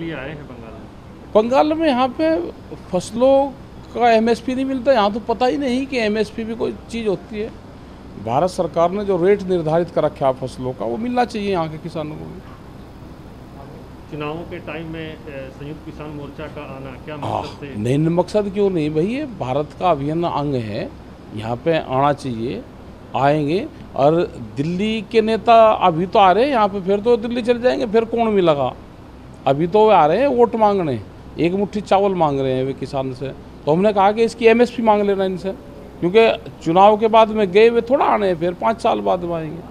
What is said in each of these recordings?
लिए आए हैं बंगाल में? बंगाल में यहाँ पे फसलों का एमएसपी नहीं मिलता। यहाँ तो पता ही नहीं कि एमएसपी भी कोई चीज़ होती है। भारत सरकार ने जो रेट निर्धारित कर रखा है फसलों का, वो मिलना चाहिए यहाँ के किसानों को भी। चुनावों के टाइम में संयुक्त किसान मोर्चा का आना क्या हाँ, मकसद से? नहीं मकसद क्यों नहीं भाई, ये भारत का अभिन्न अंग है, यहाँ पे आना चाहिए, आएंगे। और दिल्ली के नेता अभी तो आ रहे हैं यहाँ पे, फिर तो दिल्ली चले जाएंगे, फिर कौन मिलेगा? अभी तो वे आ रहे हैं वोट मांगने, एक मुट्ठी चावल मांग रहे हैं वे किसान से। तो हमने कहा कि इसकी एमएसपी मांग लेना इनसे, क्योंकि चुनाव के बाद में गए वे थोड़ा आने हैं, फिर 5 साल बाद में आएंगे।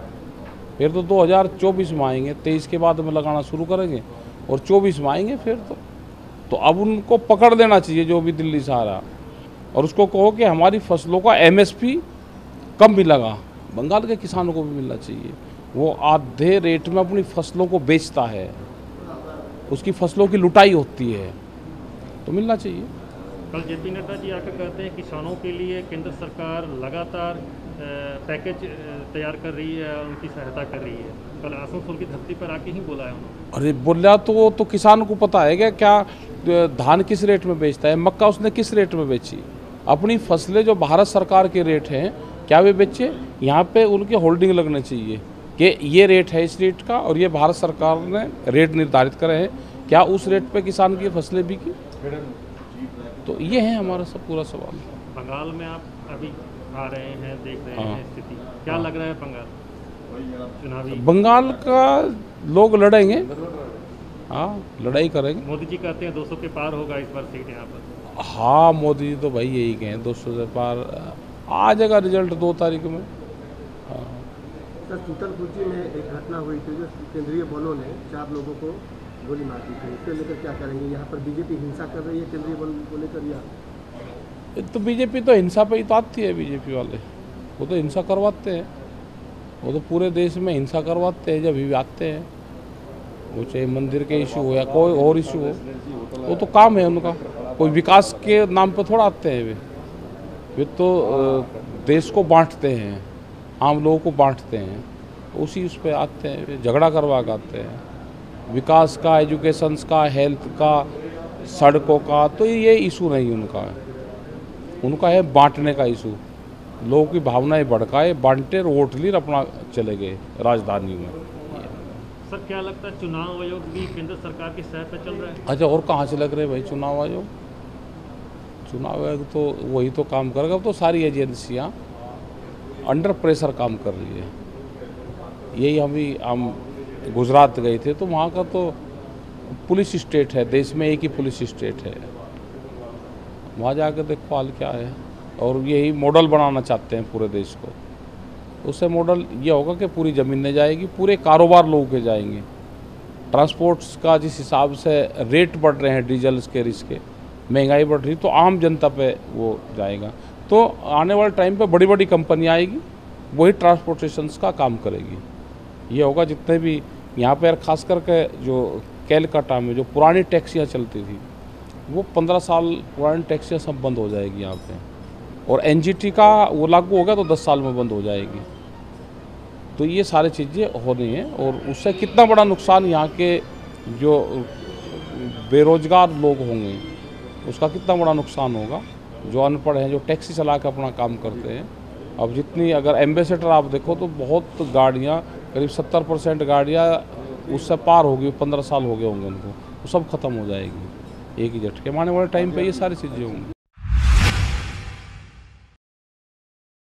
फिर तो 2024 में आएंगे, 23 के बाद में लगाना शुरू करेंगे और 24 में आएंगे फिर तो अब उनको पकड़ देना चाहिए जो भी दिल्ली से आ रहा, और उसको कहो कि हमारी फसलों का एमएसपी कम मिलेगा। बंगाल के किसानों को भी मिलना चाहिए। वो आधे रेट में अपनी फसलों को बेचता है, उसकी फसलों की लुटाई होती है, तो मिलना चाहिए। कल जेपी नड्डा जी आकर कहते हैं किसानों के लिए केंद्र सरकार लगातार पैकेज तैयार कर रही है और उनकी सहायता कर रही है। कल आसनसोल की धरती पर आके ही बोला है उन्होंने। अरे बोला तो वो तो किसान को पता है क्या धान किस रेट में बेचता है, मक्का उसने किस रेट में बेची, अपनी फसलें जो भारत सरकार के रेट हैं क्या वे बेचे? यहाँ पे उनके होल्डिंग लगने चाहिए कि ये रेट है इस रेट का, और ये भारत सरकार ने रेट निर्धारित करे हैं, क्या उस रेट पे किसान की फसलें बिकी? तो ये है हमारा सब पूरा सवाल। बंगाल में आप अभी आ रहे हैं, देख रहे हाँ, हैं स्थिति, क्या लग रहा है बंगाल चुनावी? बंगाल का लोग लड़ेंगे, हाँ लड़ाई करेंगे। मोदी जी कहते हैं 200 के पार होगा इस बार सीट यहाँ पर। हाँ, मोदी जी तो भाई यही कहें 200 से पार आ जाएगा रिजल्ट 2 तारीख में। हाँ। सर, शीतलकुची में एक घटना हुई थी जो केंद्रीय बलों ने 4 लोगों को गोली मार दी थी, इसको लेकर क्या करेंगे? यहाँ पर बीजेपी हिंसा कर रही है केंद्रीय बल को लेकर, या तो बीजेपी तो हिंसा पे ही तो आती है। बीजेपी वाले वो तो हिंसा करवाते हैं, वो तो पूरे देश में हिंसा करवाते हैं जब भी आते हैं, वो चाहे मंदिर के इशू हो या कोई और इशू हो, वो तो काम है उनका। कोई विकास के नाम पे थोड़ा आते हैं वे तो देश को बांटते हैं, आम लोगों को बांटते हैं, उसी उस पर आते हैं वे, झगड़ा करवा के आते हैं। विकास का, एजुकेशन का, हेल्थ का, सड़कों का तो ये इशू नहीं उनका है, उनका है बांटने का इशू। लोगों की भावनाएं भड़काए, बांटे, वोट ली, अपना चले गए राजधानी में। सर, क्या लगता है चुनाव आयोग भी केंद्र सरकार की सहायता पे चल रहा है? अच्छा, और कहाँ से लग रहे भाई चुनाव आयोग? चुनाव आयोग तो वही तो काम करेगा। अब तो सारी एजेंसियाँ अंडर प्रेशर काम कर रही है। यही हम गुजरात गए थे तो वहाँ का तो पुलिस स्टेट है, देश में एक ही पुलिस स्टेट है। वहाँ जाकर देखो हाल क्या है, और यही मॉडल बनाना चाहते हैं पूरे देश को। उससे मॉडल ये होगा कि पूरी ज़मीनें जाएगी, पूरे कारोबार लोगों के जाएंगे। ट्रांसपोर्ट्स का जिस हिसाब से रेट बढ़ रहे हैं, डीजल के, रिस्क, महंगाई बढ़ रही, तो आम जनता पे वो जाएगा। तो आने वाले टाइम पे बड़ी बड़ी कंपनियाँ आएगी, वही ट्रांसपोर्टेशंस का काम करेगी। ये होगा जितने भी यहाँ पर, खास करके जो कैलकाटा में जो पुरानी टैक्सियाँ चलती थी, वो 15 साल पुरानी टैक्सियाँ सब बंद हो जाएगी यहाँ पे, और एनजीटी का वो लागू हो गया तो 10 साल में बंद हो जाएगी। तो ये सारी चीज़ें हो रही हैं, और उससे कितना बड़ा नुकसान यहाँ के जो बेरोजगार लोग होंगे उसका कितना बड़ा नुकसान होगा, जो अनपढ़ हैं, जो टैक्सी चला के अपना काम करते हैं। अब जितनी, अगर एम्बेसडर आप देखो तो बहुत गाड़ियाँ, करीब 70% गाड़ियाँ उससे पार होगी, 15 साल हो गए होंगे उनको, वो सब खत्म हो जाएगी एक ही झटके में। आने वाले टाइम पे ये सारी चीज़ें होंगी।